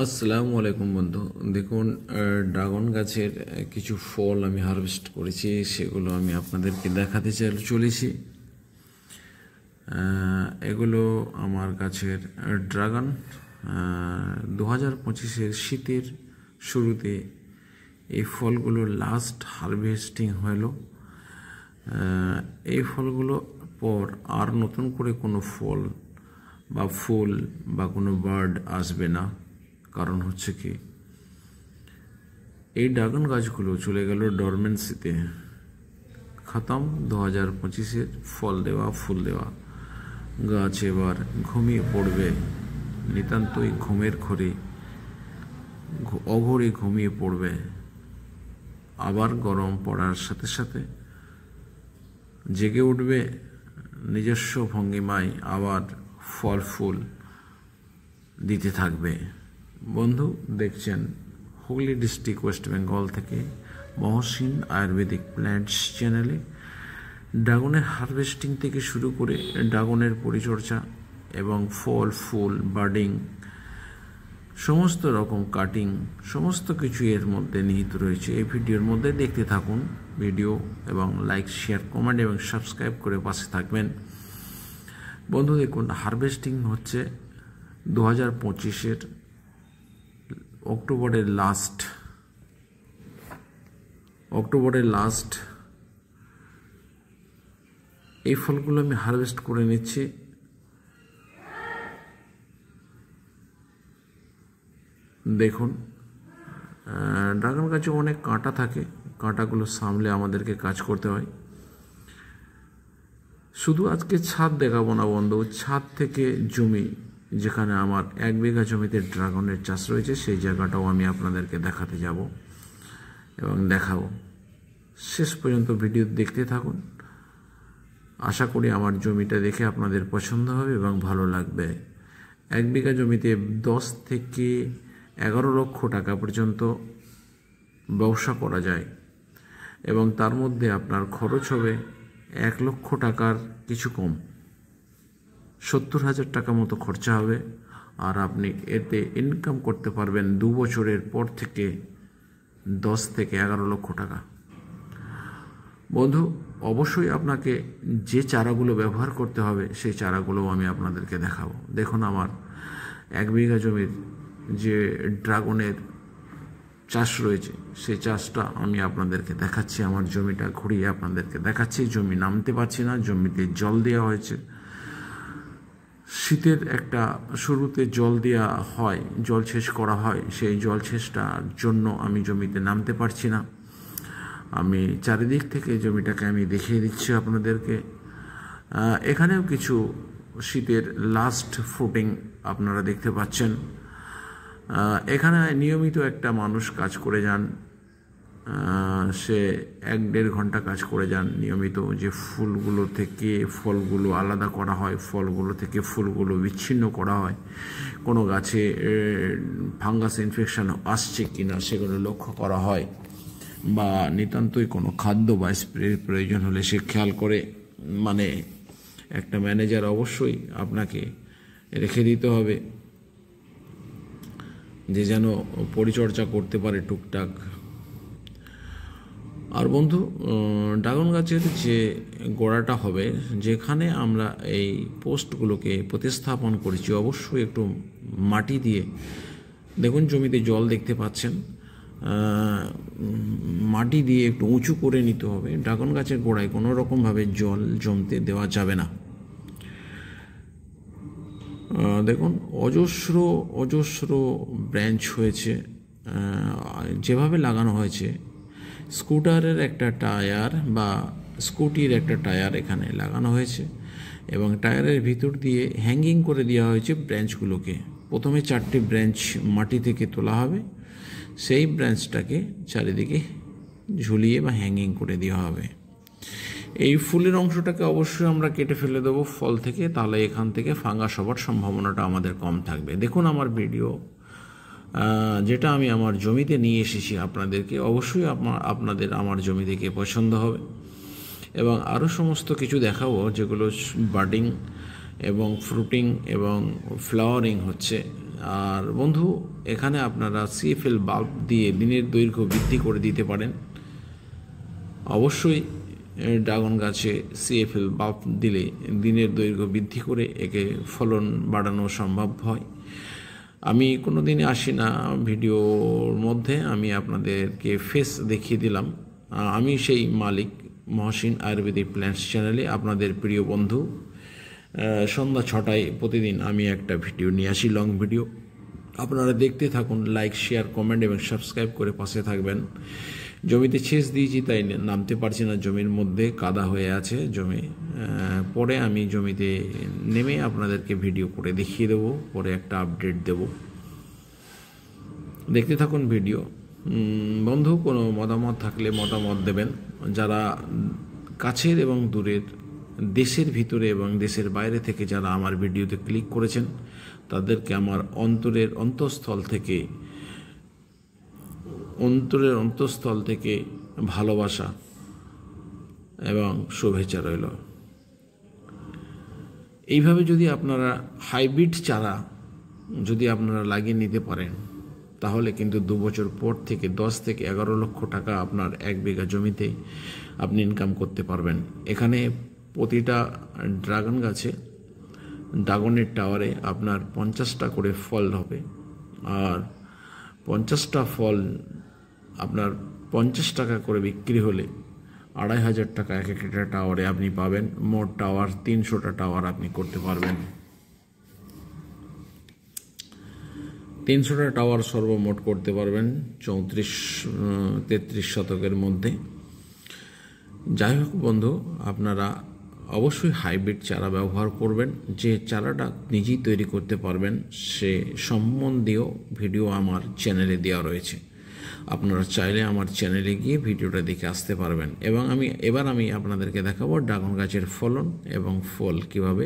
আসসালামু আলাইকুম বন্ধু। দেখুন, ড্রাগন গাছের কিছু ফল আমি হারভেস্ট করেছি, সেগুলো আমি আপনাদেরকে দেখাতে চলেছি। এগুলো আমার গাছের ড্রাগন 2025-এর শীতের শুরুতে এই ফলগুলো লাস্ট হারভেস্টিং হলো। এই ফলগুলো পর আর নতুন করে কোনো ফল বা ফুল বা কোনো বার্ড আসবে না। কারণ হচ্ছে কি, এই ড্রাগন গাছগুলো চলে গেল ডরমেন্সিতে। খতম 2025-এর ফল দেওয়া ফুল দেওয়া গাছ এবার ঘুমিয়ে পড়বে, নিতান্তই ঘুমের ঘরে অঘরে ঘুমিয়ে পড়বে। আবার গরম পড়ার সাথে সাথে জেগে উঠবে, নিজস্ব ভঙ্গিমায় আবার ফল ফুল দিতে থাকবে। বন্ধু, দেখছেন হুগলি ডিস্ট্রিক্ট ওয়েস্ট বেঙ্গল থেকে মহসিন আয়ুর্বেদিক প্ল্যান্টস চ্যানেলে ড্রাগনের হারভেস্টিং থেকে শুরু করে ড্রাগনের পরিচর্যা এবং ফল ফুল বার্ডিং, সমস্ত রকম কাটিং, সমস্ত কিছু এর মধ্যে নিহিত রয়েছে। এই ভিডিওর মধ্যে দেখতে থাকুন ভিডিও, এবং লাইক শেয়ার কমেন্ট এবং সাবস্ক্রাইব করে পাশে থাকবেন। বন্ধু দেখুন, হারভেস্টিং হচ্ছে 2025-এর অক্টোবরের লাস্ট এই ফলগুলো আমি হারভেস্ট করে নিচ্ছি। দেখুন, ড্রাগন গাছে অনেক কাঁটা থাকে, কাঁটাগুলো সামলে আমাদেরকে কাজ করতে হয়। শুধু আজকে ছাদ দেখাবো না বন্ধু, ছাদ থেকে জমি, যেখানে আমার 1 বিঘা জমিতে ড্রাগনের চাষ রয়েছে, সেই জায়গাটাও আমি আপনাদেরকে দেখাতে যাব এবং দেখাবো। শেষ পর্যন্ত ভিডিও দেখতে থাকুন। আশা করি আমার জমিটা দেখে আপনাদের পছন্দ হবে এবং ভালো লাগবে। 1 বিঘা জমিতে 10 থেকে 11 লক্ষ টাকা পর্যন্ত ব্যবসা করা যায়, এবং তার মধ্যে আপনার খরচ হবে 1 লক্ষ টাকার কিছু কম, 70,000 টাকা মতো খরচা হবে। আর আপনি এতে ইনকাম করতে পারবেন 2 বছরের পর থেকে 10 থেকে 11 লক্ষ টাকা। বন্ধু, অবশ্যই আপনাকে যে চারাগুলো ব্যবহার করতে হবে সেই চারাগুলোও আমি আপনাদেরকে দেখাবো। দেখুন, আমার 1 বিঘা জমির যে ড্রাগনের চাষ রয়েছে সেই চাষটা আমি আপনাদেরকে দেখাচ্ছি। আমার জমিটা ঘুরিয়ে আপনাদেরকে দেখাচ্ছি। জমি নামতে পারছি না, জমিতে জল দেওয়া হয়েছে। শীতের একটা শুরুতে জল দেওয়া হয়, জলসেচ করা হয়, সেই জলসেচটার জন্য আমি জমিতে নামতে পারছি না। আমি চারিদিক থেকে জমিটাকে আমি দেখিয়ে দিচ্ছি আপনাদেরকে। এখানেও কিছু শীতের লাস্ট ফ্রুটিং আপনারা দেখতে পাচ্ছেন। এখানে নিয়মিত একটা মানুষ কাজ করে যান, সে 1-1.5 ঘন্টা কাজ করে যান নিয়মিত। যে ফুলগুলো থেকে ফলগুলো আলাদা করা হয়, ফলগুলো থেকে ফুলগুলো বিচ্ছিন্ন করা হয়, কোনো গাছে ফাঙ্গাস ইনফেকশন আসছে কিনা সেগুলো লক্ষ্য করা হয়, বা নিতান্তই কোনো খাদ্য বা স্প্রের প্রয়োজন হলে সে খেয়াল করে। মানে একটা ম্যানেজার অবশ্যই আপনাকে রেখে দিতে হবে, যে যেন পরিচর্যা করতে পারে টুকটাক। আর বন্ধু, ড্রাগন গাছের যে গোড়াটা হবে, যেখানে আমরা এই পোস্টগুলোকে প্রতিস্থাপন করেছি, অবশ্যই একটু মাটি দিয়ে, দেখুন জমিতে জল দেখতে পাচ্ছেন, মাটি দিয়ে একটু উঁচু করে নিতে হবে। ড্রাগন গাছের গোড়ায় কোনো রকমভাবে জল জমতে দেওয়া যাবে না। দেখুন, অজস্র ব্রাঞ্চ হয়েছে, যেভাবে লাগানো হয়েছে। স্কুটারের একটা টায়ার বা স্কুটির একটা টায়ার এখানে লাগানো হয়েছে, এবং টায়ারের ভিতর দিয়ে হ্যাঙ্গিং করে দেওয়া হয়েছে ব্রাঞ্চগুলোকে। প্রথমে 4টি ব্রাঞ্চ মাটি থেকে তোলা হবে, সেই ব্রাঞ্চটাকে চারিদিকে ঝুলিয়ে বা হ্যাঙ্গিং করে দেওয়া হবে। এই ফুলের অংশটাকে অবশ্যই আমরা কেটে ফেলে দেবো ফল থেকে, তাহলে এখান থেকে ফাঙ্গাস হবার সম্ভাবনাটা আমাদের কম থাকবে। দেখুন আমার ভিডিও, যেটা আমি আমার জমিতে নিয়ে এসেছি আপনাদেরকে, অবশ্যই আপনাদের আমার জমি থেকে পছন্দ হবে, এবং আরও সমস্ত কিছু দেখাবো যেগুলো বার্ডিং এবং ফ্রুটিং এবং ফ্লাওয়ারিং হচ্ছে, আর বন্ধু, এখানে আপনারা সিএফএল বাল্ব দিয়ে দিনের দৈর্ঘ্য বৃদ্ধি করে দিতে পারেন। অবশ্যই ড্রাগন গাছে সিএফএল বাল্ব দিলে দিনের দৈর্ঘ্য বৃদ্ধি করে একে ফলন বাড়ানো সম্ভব হয়। আমি কোনো দিনই আসি না ভিডিওর মধ্যে, আমি আপনাদেরকে ফেস দেখিয়ে দিলাম। আমি সেই মালিক, মহসিন আয়ুর্বেদিক প্ল্যান্টস চ্যানেলে আপনাদের প্রিয় বন্ধু। সন্ধ্যা 6টায় প্রতিদিন আমি একটা ভিডিও নিয়ে আসি, লং ভিডিও। আপনারা দেখতে থাকুন, লাইক, শেয়ার, কমেন্ট এবং সাবস্ক্রাইব করে পাশে থাকবেন। জমিতে সেচ দিয়েছি, তাই নামতে পারছি না, জমির মধ্যে কাদা হয়ে আছে জমি। পরে আমি জমিতে নেমে আপনাদেরকে ভিডিও করে দেখিয়ে দেবো, পরে একটা আপডেট দেব। দেখতে থাকুন ভিডিও। বন্ধু, কোনো মতামত থাকলে মতামত দেবেন। যারা কাছের এবং দূরের, দেশের ভিতরে এবং দেশের বাইরে থেকে যারা আমার ভিডিওতে ক্লিক করেছেন, তাদেরকে আমার অন্তরের অন্তঃস্থল থেকে ভালোবাসা এবং শুভেচ্ছা রইল। এইভাবে যদি আপনারা হাইব্রিড চারা যদি আপনারা লাগিয়ে নিতে পারেন, তাহলে কিন্তু 2 বছর পর থেকে 10 থেকে 11 লক্ষ টাকা আপনার 1 বিঘা জমিতে আপনি ইনকাম করতে পারবেন। এখানে প্রতিটা ড্রাগন গাছে, ড্রাগনের টাওয়ারে আপনার 50টা করে ফল হবে, আর 50টা ফল আপনার 50 টাকা করে বিক্রি হলে 2500 টাকা এক একটা টাওয়ারে আপনি পাবেন। মোট টাওয়ার 300টা টাওয়ার আপনি করতে পারবেন। 300টা টাওয়ার সর্বমোট করতে পারবেন 33 শতকের মধ্যে। যাই হোক বন্ধু, আপনারা অবশ্যই হাইব্রিড চারা ব্যবহার করবেন। যে চারাটা নিজেই তৈরি করতে পারবেন সে সম্বন্ধীয় ভিডিও আমার চ্যানেলে দেওয়া রয়েছে। আপনারা চাইলে আমার চ্যানেলে গিয়ে ভিডিওটা দেখে আসতে পারবেন। এবং এবার আমি আপনাদেরকে দেখাবো ড্রাগন গাছের ফলন এবং ফল কিভাবে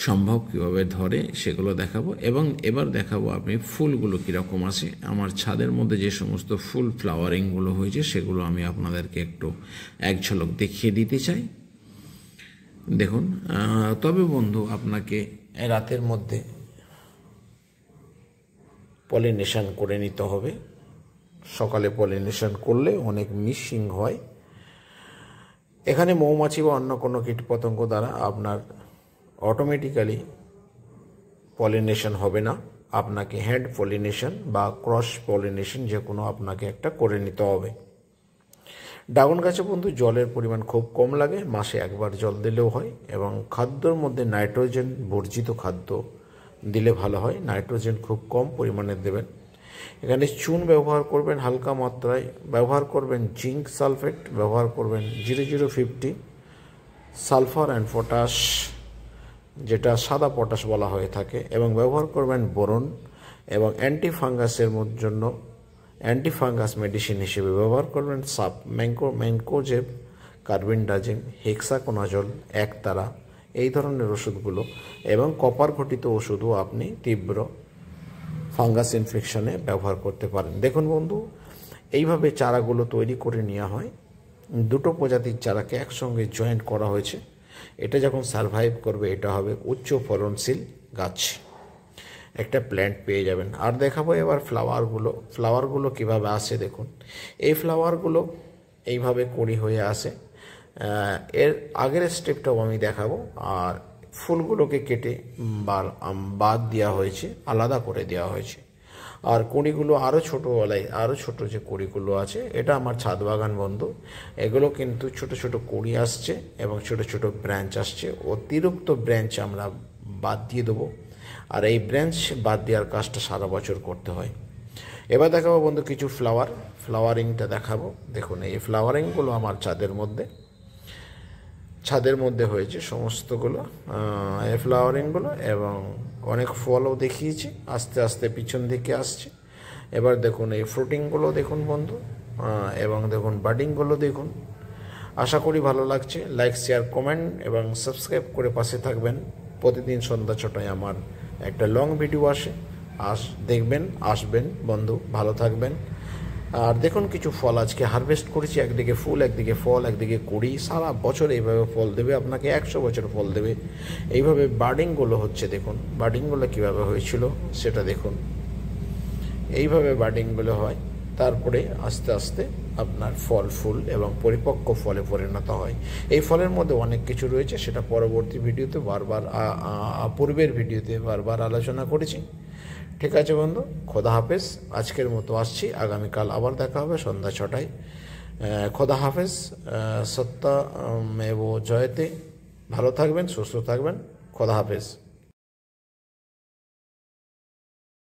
সম্ভব, কিভাবে ধরে, সেগুলো দেখাবো। এবং এবার দেখাবো আপনি ফুলগুলো কীরকম আসে। আমার ছাদের মধ্যে যে সমস্ত ফুল ফ্লাওয়ারিংগুলো হয়েছে সেগুলো আমি আপনাদেরকে একটু এক ঝলক দেখিয়ে দিতে চাই। দেখুন, তবে বন্ধু, আপনাকে রাতের মধ্যে পলিনেশন করে নিতে হবে। সকালে পলিনেশন করলে অনেক মিসিং হয়। এখানে মৌমাছি বা অন্য কোনো কীটপতঙ্গ দ্বারা আপনার অটোমেটিক্যালি পলিনেশন হবে না। আপনাকে হ্যান্ড পলিনেশন বা ক্রস পলিনেশন যে কোনো আপনাকে একটা করে নিতে হবে। ড্রাগন গাছে বন্ধু জলের পরিমাণ খুব কম লাগে, মাসে একবার জল দিলেও হয়। এবং খাদ্যর মধ্যে নাইট্রোজেন বর্জিত খাদ্য দিলে ভালো হয়। নাইট্রোজেন খুব কম পরিমাণে দেবেন। এখানে চুন ব্যবহার করবেন হালকা মাত্রায়, ব্যবহার করবেন জিঙ্ক সালফেট, ব্যবহার করবেন 0050 সালফার অ্যান্ড পটাশ, যেটা সাদা পটাশ বলা হয়ে থাকে, এবং ব্যবহার করবেন বোরন। এবং অ্যান্টিফাঙ্গাসের জন্য অ্যান্টিফাঙ্গাস মেডিসিন হিসেবে ব্যবহার করবেন সাপ, ম্যানকোজেব, কার্বেন্ডাজিম, হেক্সাকোনাজল, একতারা, এই ধরনের ওষুধগুলো। এবং কপার ঘটিত ওষুধও আপনি তীব্র ফাঙ্গাস ইনফেকশনে ব্যবহার করতে পারেন। দেখুন বন্ধু, এইভাবে চারাগুলো তৈরি করে নেওয়া হয়। 2টো প্রজাতির চারাকে একসঙ্গে জয়েন্ট করা হয়েছে। এটা যখন সারভাইভ করবে, এটা হবে উচ্চ ফলনশীল গাছ, একটা প্ল্যান্ট পেয়ে যাবেন। আর দেখাবো এবার ফ্লাওয়ারগুলো কীভাবে আসে। দেখুন, এই ফ্লাওয়ারগুলো এইভাবে কড়ি হয়ে আসে। এর আগের স্টেপটাও আমি দেখাবো। আর ফুলগুলোকে কেটে বাদ দেওয়া হয়েছে, আলাদা করে দেওয়া হয়েছে। আর কুঁড়িগুলো আরও ছোটো যে কুঁড়িগুলো আছে, এটা আমার ছাদ বাগান বন্ধু। এগুলো কিন্তু ছোট ছোট কুঁড়ি আসছে এবং ছোট ছোট ব্রাঞ্চ আসছে। অতিরিক্ত ব্রাঞ্চ আমরা বাদ দিয়ে দেবো। আর এই ব্রাঞ্চ বাদ দেওয়ার কাজটা সারা বছর করতে হয়। এবার দেখাবো বন্ধু কিছু ফ্লাওয়ারিংটা দেখাবো। দেখুন, এই ফ্লাওয়ারিংগুলো আমার ছাদের মধ্যে হয়েছে সমস্তগুলো এই ফ্লাওয়ারিংগুলো, এবং অনেক ফলও দেখিয়েছি। আস্তে আস্তে পিছন দিকে আসছে। এবার দেখুন এই ফ্রুটিংগুলো দেখুন বন্ধু, এবং দেখুন বাডিংগুলো দেখুন। আশা করি ভালো লাগছে। লাইক, শেয়ার, কমেন্ট এবং সাবস্ক্রাইব করে পাশে থাকবেন। প্রতিদিন সন্ধ্যা 6টায় আমার একটা লং ভিডিও আসে, দেখবেন, আসবেন বন্ধু। ভালো থাকবেন। আর দেখুন কিছু ফল আজকে হারভেস্ট করেছি, একদিকে ফুল, একদিকে ফল, একদিকে কুড়ি। সারা বছর এইভাবে ফল দেবে আপনাকে, 100 বছর ফল দেবে। এইভাবে বার্ডিংগুলো হচ্ছে, দেখুন বার্ডিংগুলো কীভাবে হয়েছিল সেটা দেখুন। এইভাবে বার্ডিংগুলো হয়, তারপরে আস্তে আস্তে আপনার ফল, ফুল এবং পরিপক্ক ফলে পরিণত হয়। এই ফলের মধ্যে অনেক কিছু রয়েছে, সেটা পরবর্তী ভিডিওতে বারবার, পূর্বের ভিডিওতে বারবার আলোচনা করেছি। ঠিক আছে বন্ধু, খোদা হাফেজ। আজকের মতো আসছি, আগামীকাল আবার দেখা হবে সন্ধ্যা 6টায়। খোদা হাফেজ। সত্যমেব জয়তে। ভালো থাকবেন, সুস্থ থাকবেন। খোদা হাফেজ।